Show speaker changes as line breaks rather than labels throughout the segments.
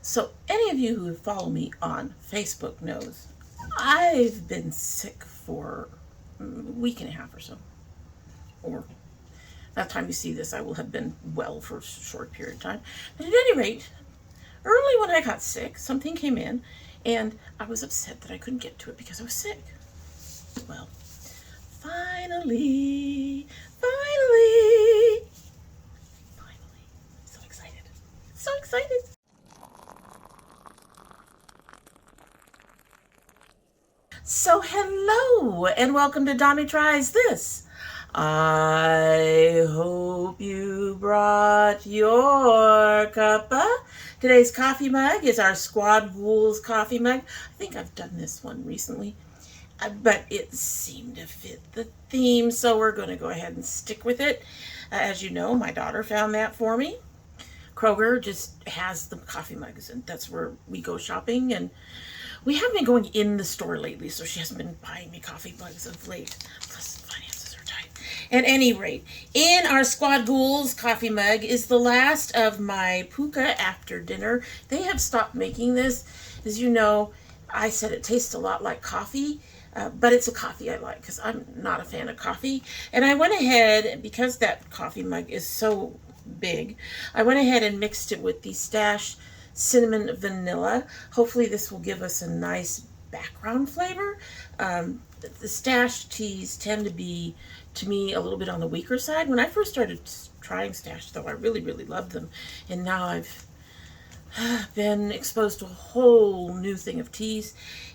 So any of you who follow me on Facebook knows I've been sick for a week and a half or so. Or by the time you see this, I will have been well for a short period of time. But at any rate, early when I got sick, something came in, and I was upset that I couldn't get to it because I was sick. Well, finally, so excited. So excited. So hello and welcome to domytriesthis. I hope you brought your cuppa. Today's coffee mug is our Squad Ghouls coffee mug. I think I've done this one recently, but it seemed to fit the theme, so we're going to go ahead and stick with it. As you know, my daughter found that for me. Kroger just has the coffee mugs, and that's where we go shopping, and we haven't been going in the store lately, so she hasn't been buying me coffee mugs of late. Plus, finances are tight. At any rate, in our Squad Ghouls coffee mug is the last of my Pukka after dinner. They have stopped making this. As you know, I said it tastes a lot like coffee, but it's a coffee I like because I'm not a fan of coffee. And I went ahead, because that coffee mug is so big, I went ahead and mixed it with the Stash cinnamon vanilla. Hopefully this will give us a nice background flavor. The Stash teas tend to be, to me, a little bit on the weaker side. When I first started trying Stash, though, I really, really loved them. And now I've been exposed to a whole new thing of teas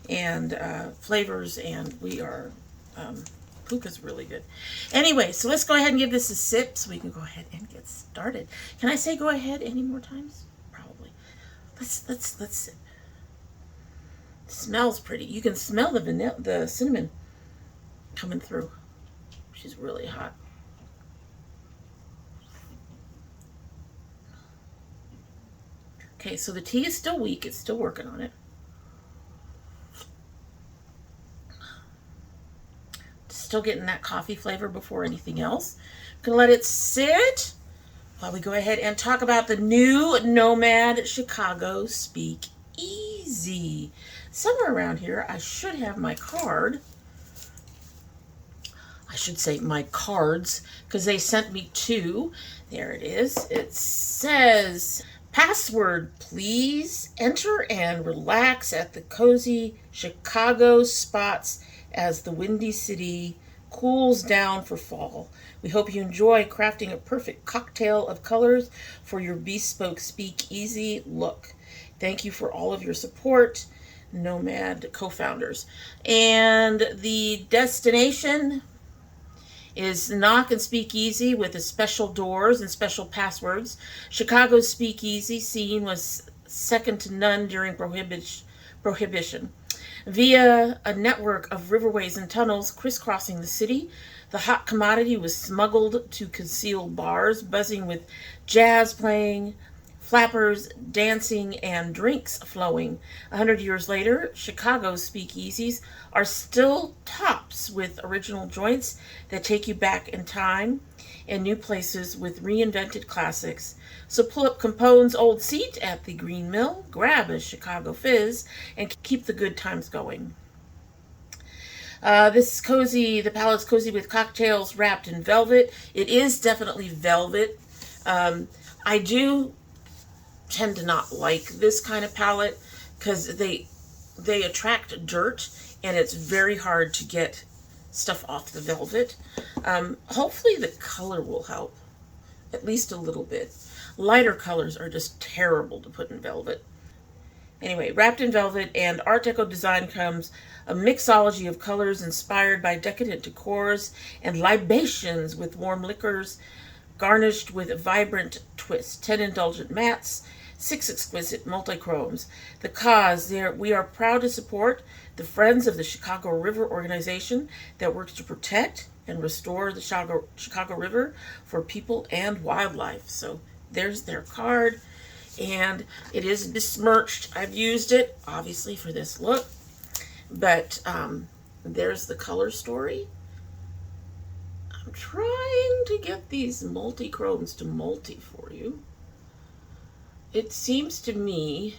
and flavors, and we are Pukka's really good. Anyway, so let's go ahead and give this a sip so we can go ahead and get started. Can I say go ahead any more times? Probably. Let's sip. It smells pretty. You can smell the vanilla, the cinnamon coming through. She's really hot. Okay, so the tea is still weak. It's still working on it. Still getting that coffee flavor before anything else. I'm gonna let it sit while we go ahead and talk about the new Nomad Chicago Speakeasy. Somewhere around here, I should have my card. I should say my cards, because they sent me two. There it is. It says, password, please. Enter and relax at the cozy Chicago spots as the Windy City cools down for fall. We hope you enjoy crafting a perfect cocktail of colors for your bespoke speakeasy look. Thank you for all of your support, Nomad co-founders. And the destination is Knock and Speakeasy with the special doors and special passwords. Chicago's speakeasy scene was second to none during Prohibition. Via a network of riverways and tunnels crisscrossing the city, the hot commodity was smuggled to concealed bars, buzzing with jazz playing, flappers dancing, and drinks flowing. 100 years later, Chicago's speakeasies are still tops with original joints that take you back in time, and new places with reinvented classics. So pull up Capone's old seat at the Green Mill, grab a Chicago Fizz, and keep the good times going. This is cozy. The palette's cozy with cocktails wrapped in velvet. It is definitely velvet. I do tend to not like this kind of palette because they attract dirt, and it's very hard to get stuff off the velvet. Hopefully the color will help, at least a little bit. Lighter colors are just terrible to put in velvet. Anyway, wrapped in velvet and Art Deco design comes a mixology of colors inspired by decadent decors and libations with warm liquors, garnished with a vibrant twist. 10 indulgent mattes, 6 exquisite multichromes. The cause, we are proud to support the Friends of the Chicago River organization that works to protect and restore the Chicago River for people and wildlife. So there's their card, and it is besmirched. I've used it, obviously, for this look, but there's the color story. I'm trying to get these multi-chromes to multi for you. It seems to me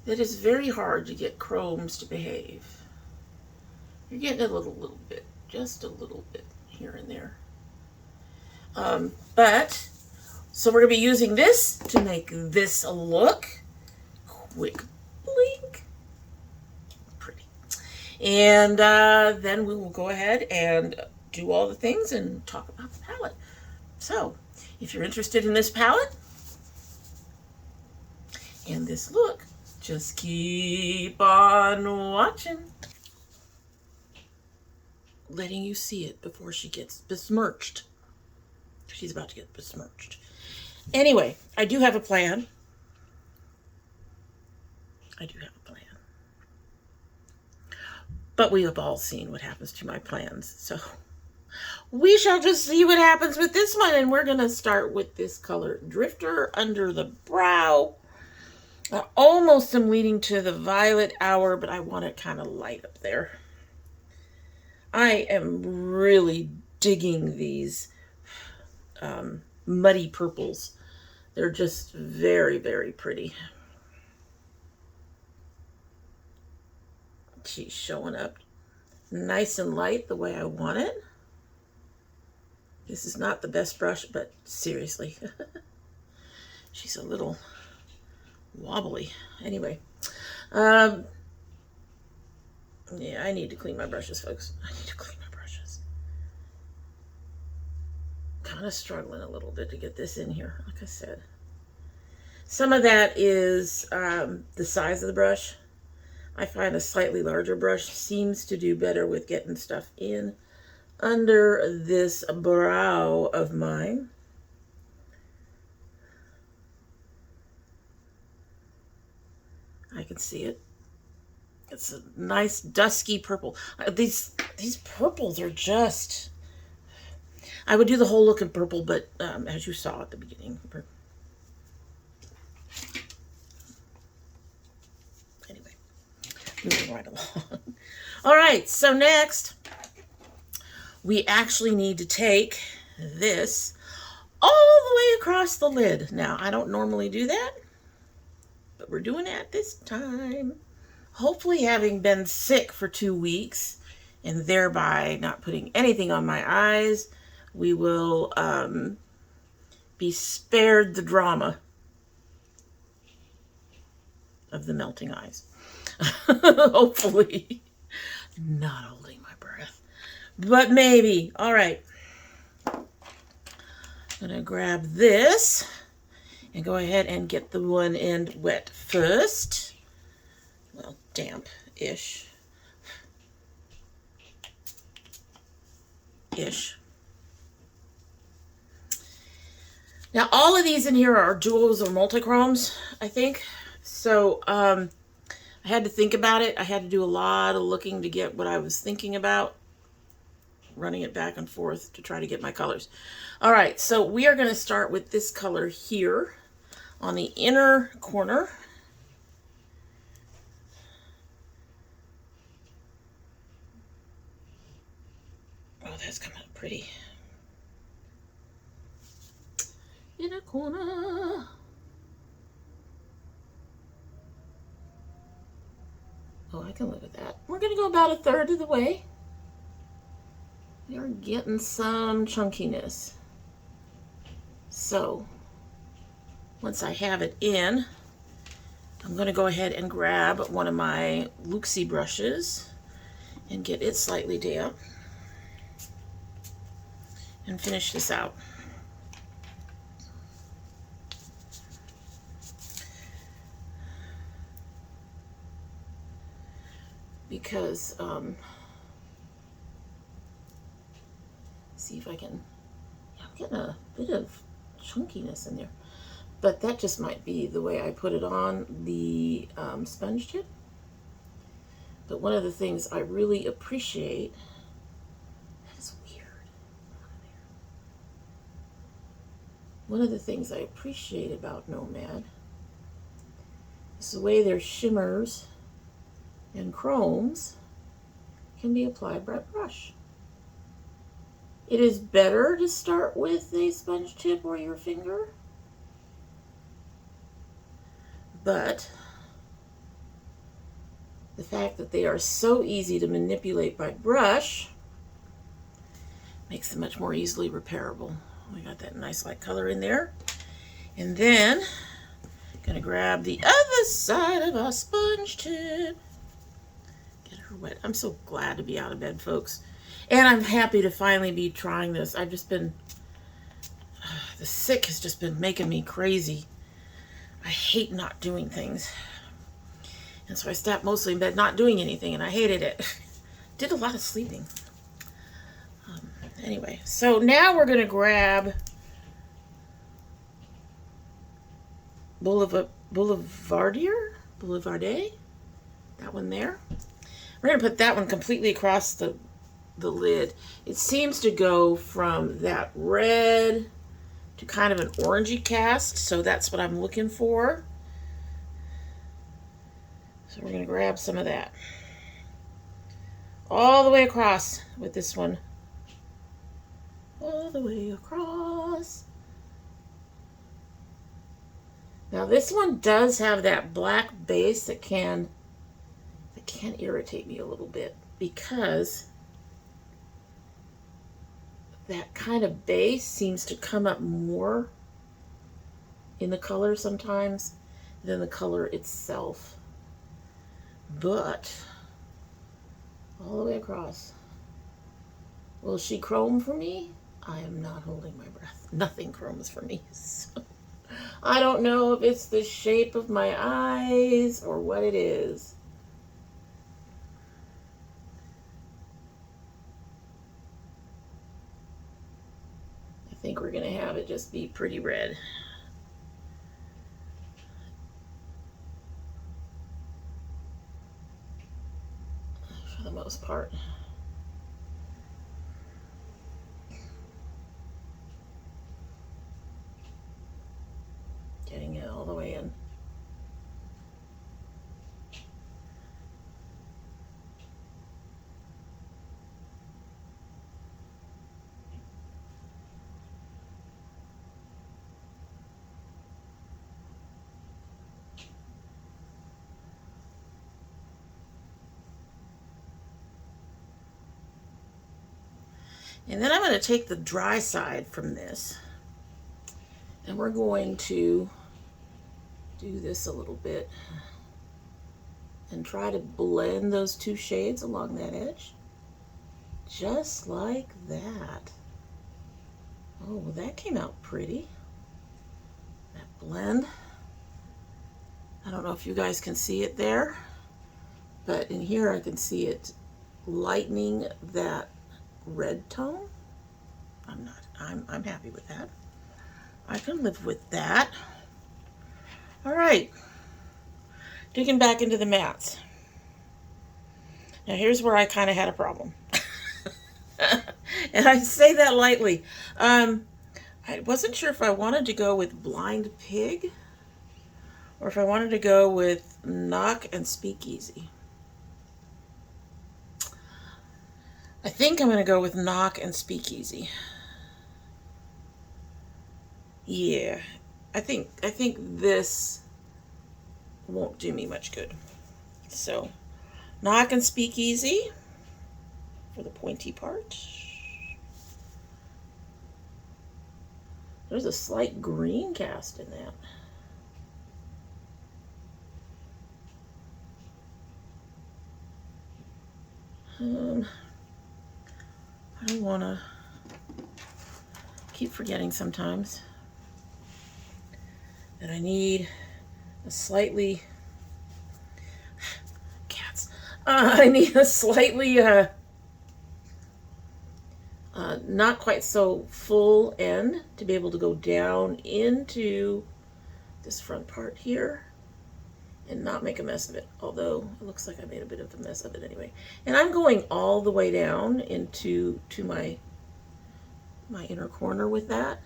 It is very hard to get chromes to behave. You're getting a little bit, just a little bit here and there. But, so we're going to be using this to make this look. Quick blink. Pretty. And then we will go ahead and do all the things and talk about the palette. So, if you're interested in this palette and this look, just keep on watching. Letting you see it before she gets besmirched. She's about to get besmirched. Anyway, I do have a plan. But we have all seen what happens to my plans. So we shall just see what happens with this one. And we're going to start with this color, Drifter, under the brow. I almost am leading to the Violet Hour, but I want it kind of light up there. I am really digging these muddy purples. They're just very, very pretty. She's showing up nice and light the way I want it. This is not the best brush, but seriously, she's a little wobbly. Anyway, yeah, I need to clean my brushes, folks. I need to clean my brushes. Kind of struggling a little bit to get this in here, like I said. Some of that is the size of the brush. I find a slightly larger brush seems to do better with getting stuff in under this brow of mine. I can see it. It's a nice dusky purple. These purples are just... I would do the whole look in purple, but as you saw at the beginning. Anyway, moving right along. All right, so next, we actually need to take this all the way across the lid. Now, I don't normally do that, but we're doing it this time. Hopefully, having been sick for 2 weeks and thereby not putting anything on my eyes, we will be spared the drama of the melting eyes. Hopefully. Not holding my breath. But maybe. All right. I'm going to grab this and go ahead and get the one end wet first. Well, damp-ish. Now, all of these in here are duos or multichromes, I think. So, I had to think about it. I had to do a lot of looking to get what I was thinking about. Running it back and forth to try to get my colors. All right, so we are going to start with this color here on the inner corner. Oh, that's coming up pretty. Inner corner. Oh, I can live with that. We're going to go about 1/3 of the way. We are getting some chunkiness. So, once I have it in, I'm going to go ahead and grab one of my Luxie brushes and get it slightly damp and finish this out. Because, see if I can, yeah, I'm getting a bit of chunkiness in there. But that just might be the way I put it on the sponge tip. But one of the things I really appreciate, that is weird. One of the things I appreciate about Nomad is the way their shimmers and chromes can be applied by brush. It is better to start with a sponge tip or your finger, but the fact that they are so easy to manipulate by brush makes them much more easily repairable. We got that nice light color in there. And then I'm gonna grab the other side of our sponge tip. Get her wet. I'm so glad to be out of bed, folks. And I'm happy to finally be trying this. I've just been, the sick has just been making me crazy. I hate not doing things. And so I stopped mostly in bed not doing anything, and I hated it. Did a lot of sleeping. Anyway, so now we're going to grab Boulevardier, that one there. We're going to put that one completely across the lid. It seems to go from that red to kind of an orangey cast, so that's what I'm looking for. So we're going to grab some of that all the way across with this one. All the way across. Now this one does have that black base that can irritate me a little bit, because that kind of base seems to come up more in the color sometimes than the color itself. But all the way across. Will she chrome for me? I am not holding my breath. Nothing chromes for me. So I don't know if it's the shape of my eyes or what it is. I think we're going to have it just be pretty red. For the most part. Getting it all the way in. And then I'm going to take the dry side from this, and we're going to do this a little bit and try to blend those two shades along that edge, just like that. Oh, well, that came out pretty. That blend. I don't know if you guys can see it there, but in here I can see it lightening that red tone. I'm happy with that. I can live with that. All right, digging back into the mats. Now here's where I kind of had a problem. And I say that lightly. I wasn't sure if I wanted to go with Blind Pig or if I wanted to go with Knock and Speakeasy. I think I'm going to go with Knock and Speakeasy. Yeah, I think this won't do me much good. So, Knock and Speakeasy for the pointy part. There's a slight green cast in that. I don't want to keep forgetting sometimes that I need a slightly I need a slightly not quite so full end to be able to go down into this front part here and not make a mess of it, although it looks like I made a bit of a mess of it anyway. And I'm going all the way down into my inner corner with that,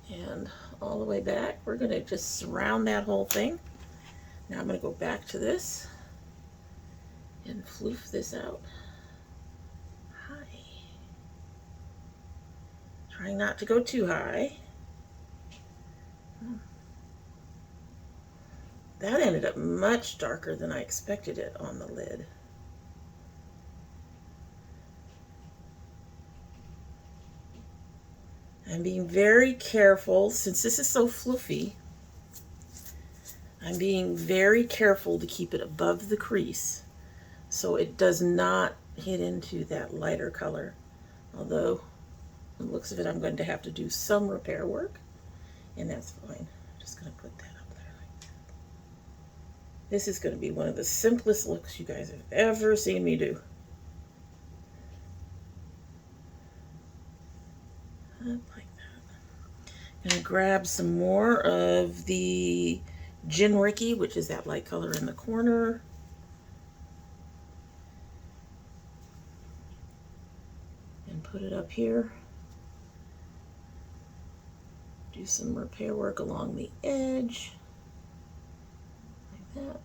and all the way back. We're going to just surround that whole thing. Now I'm going to go back to this and floof this out. High. Trying not to go too high. That ended up much darker than I expected it on the lid. I'm being very careful, since this is so fluffy, I'm being very careful to keep it above the crease so it does not hit into that lighter color. Although, from the looks of it, I'm going to have to do some repair work, and that's fine. I'm just going to put that up there like that. This is going to be one of the simplest looks you guys have ever seen me do. Up like that. I'm going to grab some more of the Gin Ricky, which is that light color in the corner. And put it up here. Do some repair work along the edge. Like that.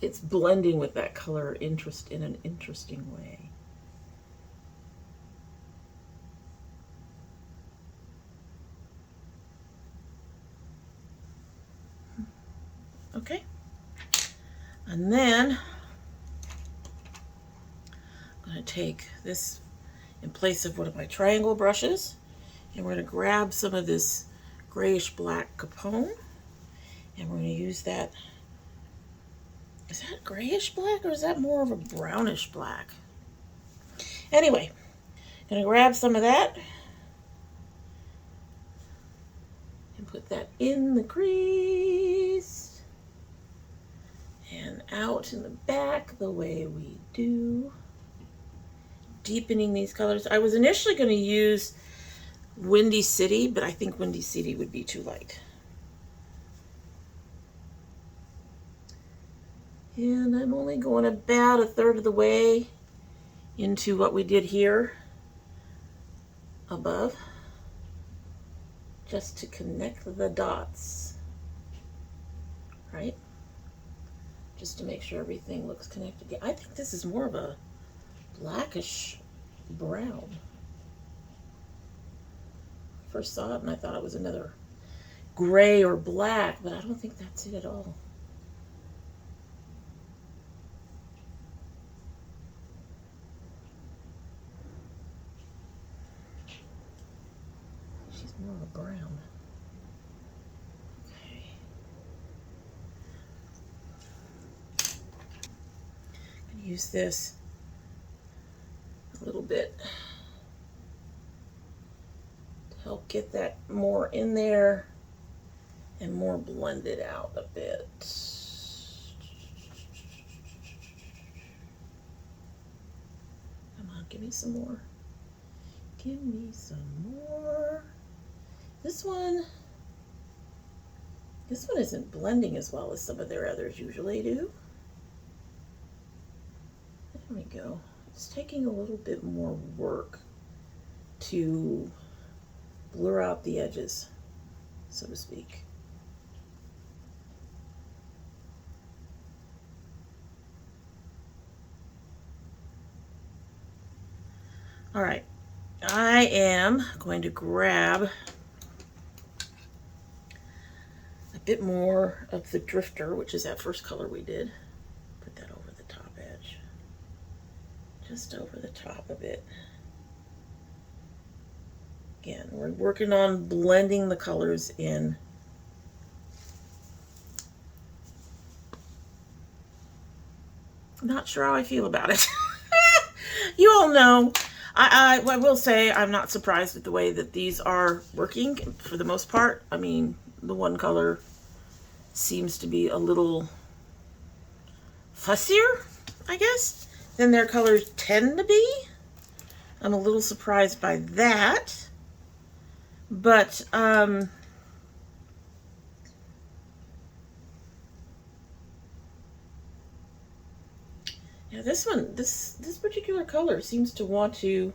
It's blending with that color in an interesting way. Okay. And then I'm going to take this in place of one of my triangle brushes, and we're going to grab some of this grayish black Capone, and we're going to use that. Is that grayish black, or is that more of a brownish black? Anyway, I'm going to grab some of that and put that in the crease and out in the back the way we do. Deepening these colors. I was initially going to use Windy City, but I think Windy City would be too light. And I'm only going about a third of the way into what we did here above, just to connect the dots, right? Just to make sure everything looks connected. I think this is more of a blackish brown. First saw it and I thought it was another gray or black, but I don't think that's it at all. She's more of a brown. Okay. I'm going to use this a little bit to help get that more in there and more blended out a bit. Come on, give me some more. Give me some more. This one isn't blending as well as some of their others usually do. There we go. It's taking a little bit more work to blur out the edges, so to speak. All right, I am going to grab a bit more of the Drifter, which is that first color we did. Put that over the top edge, just over the top of it. Again, we're working on blending the colors in. I'm not sure how I feel about it. You all know. I will say I'm not surprised at the way that these are working for the most part. I mean, the one color seems to be a little fussier, I guess, than their colors tend to be. I'm a little surprised by that. But, yeah, this one, this particular color seems to want to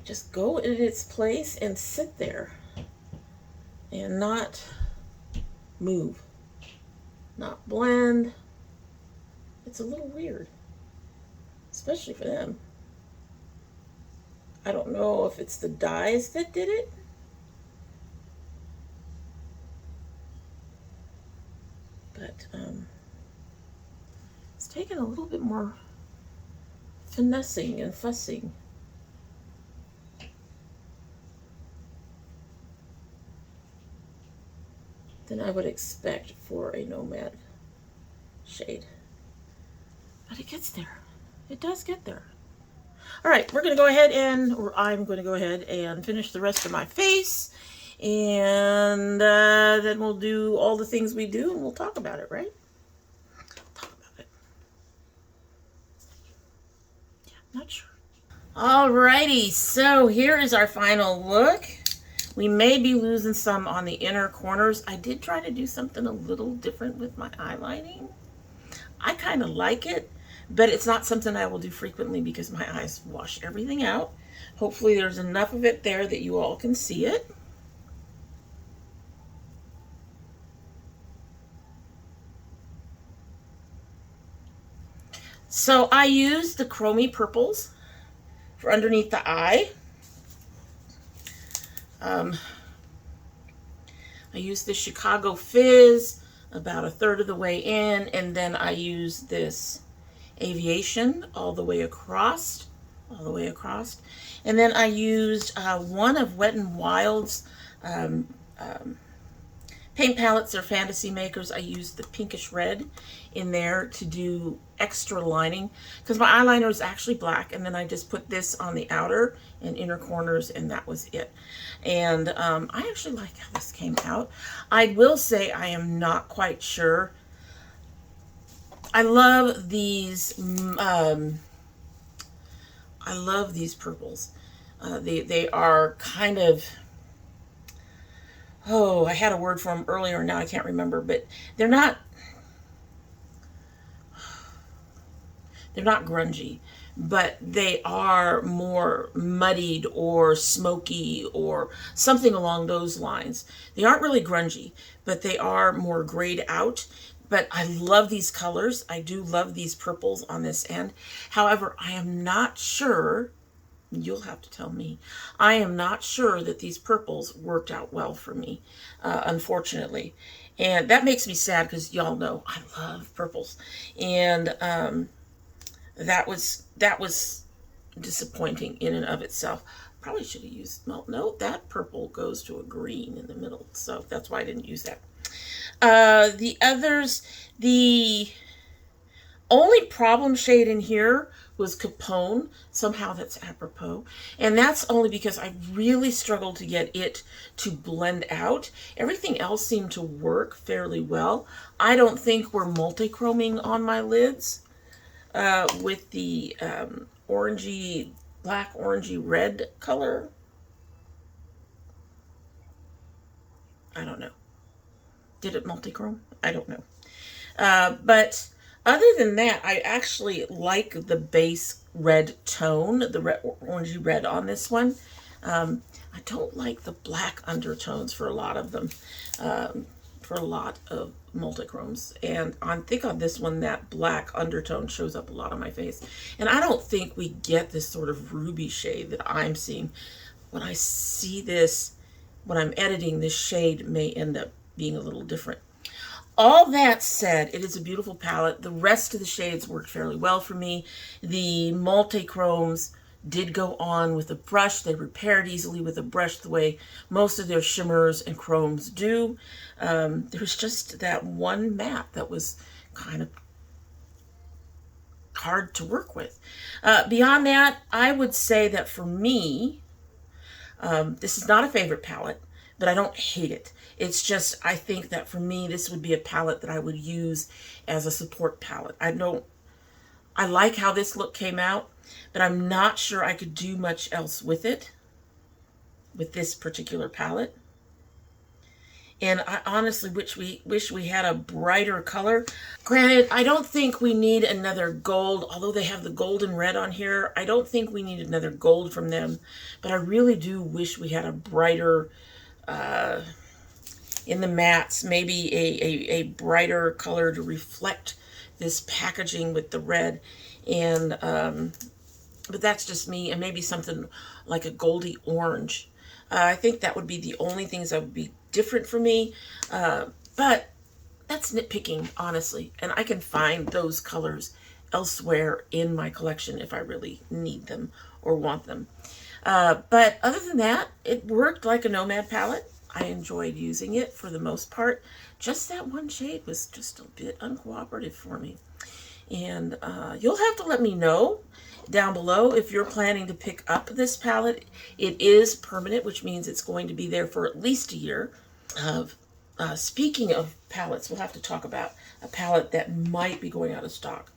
just go in its place and sit there and not move, not blend. It's a little weird, especially for them. I don't know if it's the dyes that did it, But it's taken a little bit more finessing and fussing. Than I would expect for a Nomad shade. But it gets there. It does get there. All right, we're going to go ahead and, or I'm going to go ahead and finish the rest of my face. And then we'll do all the things we do and we'll talk about it, right? Talk about it. Yeah, not sure. Alrighty, so here is our final look. We may be losing some on the inner corners. I did try to do something a little different with my eyelining. I kind of like it, but it's not something I will do frequently because my eyes wash everything out. Hopefully there's enough of it there that you all can see it. So I used the Chromie Purples for underneath the eye. I used the Chicago Fizz about a third of the way in, and then I used this Aviation all the way across, and then I used one of Wet n Wild's paint palettes or Fantasy Makers. I used the pinkish red in there to do extra lining because my eyeliner is actually black, and then I just put this on the outer and inner corners, and that was it. And I actually like how this came out. I will say I am not quite sure. I love these purples. They are kind of, oh, I had a word for them earlier, now I can't remember, but they're not grungy, but they are more muddied or smoky or something along those lines. They aren't really grungy, but they are more grayed out. But I love these colors. I do love these purples on this end. However, I am not sure, you'll have to tell me, I am not sure that these purples worked out well for me, unfortunately. And that makes me sad because y'all know I love purples. And that was disappointing in and of itself. Probably should have used, well, no, that purple goes to a green in the middle, so that's why I didn't use that. The others, the only problem shade in here was Capone. Somehow that's apropos. And that's only because I really struggled to get it to blend out. Everything else seemed to work fairly well. I don't think we're multi-chroming on my lids with the orangey, black orangey red color. I don't know. Did it multi-chrome? I don't know. But other than that, I actually like the base red tone, the orangey red on this one. I don't like the black undertones for a lot of them, for a lot of multichromes. And I think on this one, that black undertone shows up a lot on my face. And I don't think we get this sort of ruby shade that I'm seeing. When I see this, when I'm editing, this shade may end up being a little different. All that said, it is a beautiful palette. The rest of the shades worked fairly well for me. The multi-chromes did go on with a brush. They repaired easily with a brush the way most of their shimmers and chromes do. There was just that one matte that was kind of hard to work with. Beyond that, I would say that for me, this is not a favorite palette, but I don't hate it. It's just, I think that for me, this would be a palette that I would use as a support palette. I like how this look came out, but I'm not sure I could do much else with it, with this particular palette. And I honestly wish we had a brighter color. Granted, I don't think we need another gold, although they have the golden red on here. I don't think we need another gold from them, but I really do wish we had a brighter, in the mattes, maybe a brighter color to reflect this packaging with the red. And but that's just me, and maybe something like a goldy orange. I think that would be the only things that would be different for me. But that's nitpicking, honestly. And I can find those colors elsewhere in my collection if I really need them or want them. But other than that, it worked like a Nomad palette. I enjoyed using it for the most part. Just that one shade was just a bit uncooperative for me. And you'll have to let me know down below if you're planning to pick up this palette. It is permanent, which means it's going to be there for at least a year. Speaking of palettes, we'll have to talk about a palette that might be going out of stock.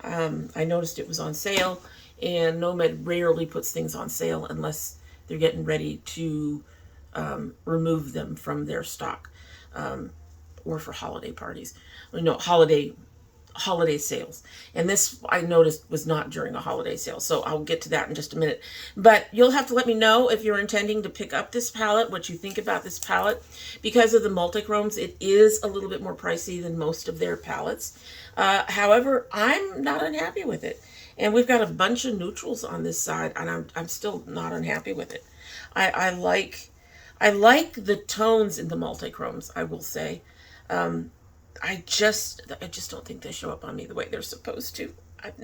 I noticed it was on sale, and Nomad rarely puts things on sale unless they're getting ready to remove them from their stock, or for holiday parties. No, holiday sales. And this, I noticed, was not during a holiday sale, so I'll get to that in just a minute. But you'll have to let me know if you're intending to pick up this palette, what you think about this palette. Because of the multichromes, it is a little bit more pricey than most of their palettes. However, I'm not unhappy with it. And we've got a bunch of neutrals on this side, and I'm still not unhappy with it. I like the tones in the multichromes, I will say. I just don't think they show up on me the way they're supposed to. I've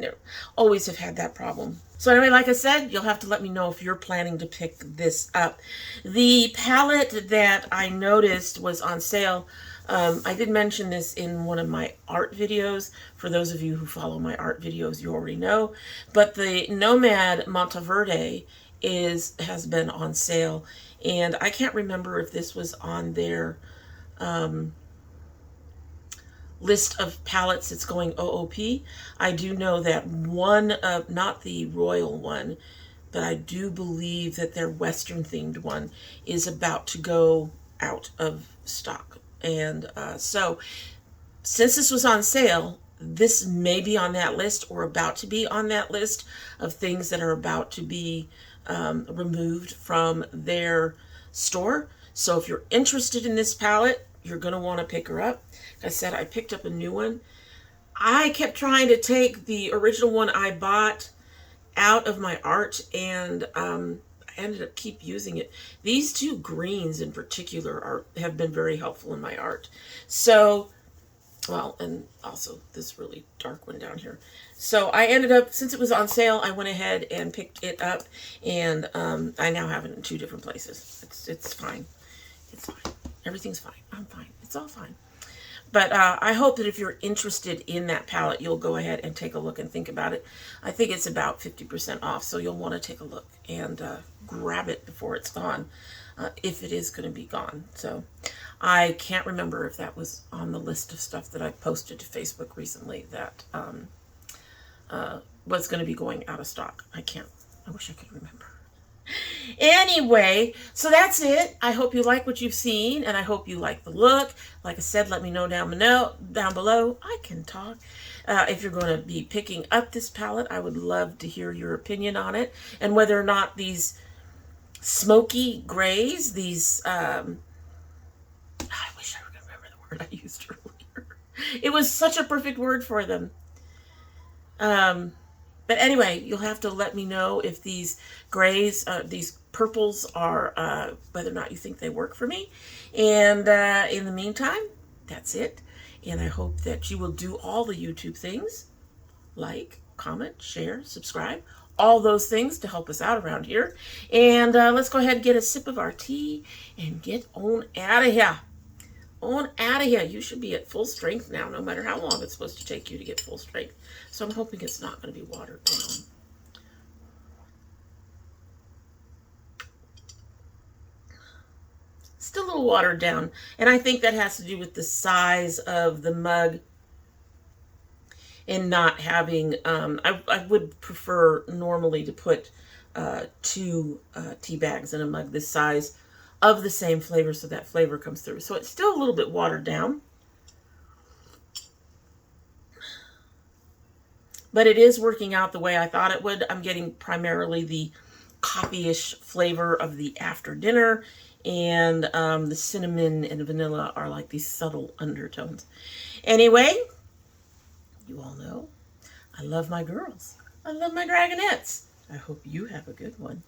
always have had that problem. So anyway, like I said, you'll have to let me know if you're planning to pick this up. The palette that I noticed was on sale. I did mention this in one of my art videos. For those of you who follow my art videos, you already know. But the Nomad Monteverde has been on sale. And I can't remember if this was on their list of palettes that's going OOP. I do know that one of, not the royal one, but I do believe that their Western themed one is about to go out of stock. And so since this was on sale, this may be on that list or about to be on that list of things that are about to be removed from their store. So if you're interested in this palette, you're going to want to pick her up. Like I said, I picked up a new one. I kept trying to take the original one I bought out of my art, and I ended up keep using it. These two greens in particular have been very helpful in my art. So, well, and also this really dark one down here. So I ended up, since it was on sale, I went ahead and picked it up, and I now have it in 2 different places. It's fine. It's fine. Everything's fine. I'm fine. It's all fine. But I hope that if you're interested in that palette, you'll go ahead and take a look and think about it. I think it's about 50% off, so you'll want to take a look and grab it before it's gone, if it is going to be gone. So I can't remember if that was on the list of stuff that I posted to Facebook recently that was going to be going out of stock. I wish I could remember. Anyway, so that's it. I hope you like what you've seen, and I hope you like the look. Like I said, let me know down below. I can talk. If you're going to be picking up this palette, I would love to hear your opinion on it, and whether or not these smoky grays, these, I wish I could remember the word I used earlier. It was such a perfect word for them. But anyway, you'll have to let me know if these grays, these purples are, whether or not you think they work for me. And in the meantime, that's it. And I hope that you will do all the YouTube things. Like, comment, share, subscribe. All those things to help us out around here. And let's go ahead and get a sip of our tea and get on out of here. On out of here. You should be at full strength now, no matter how long it's supposed to take you to get full strength. So I'm hoping it's not going to be watered down. Still a little watered down. And I think that has to do with the size of the mug and not having, I would prefer normally to put 2 tea bags in a mug this size of the same flavor, so that flavor comes through. So it's still a little bit watered down, but it is working out the way I thought it would. I'm getting primarily the coffee-ish flavor of the after dinner, and the cinnamon and vanilla are like these subtle undertones. Anyway, you all know I love my girls. I love my dragonettes. I hope you have a good one.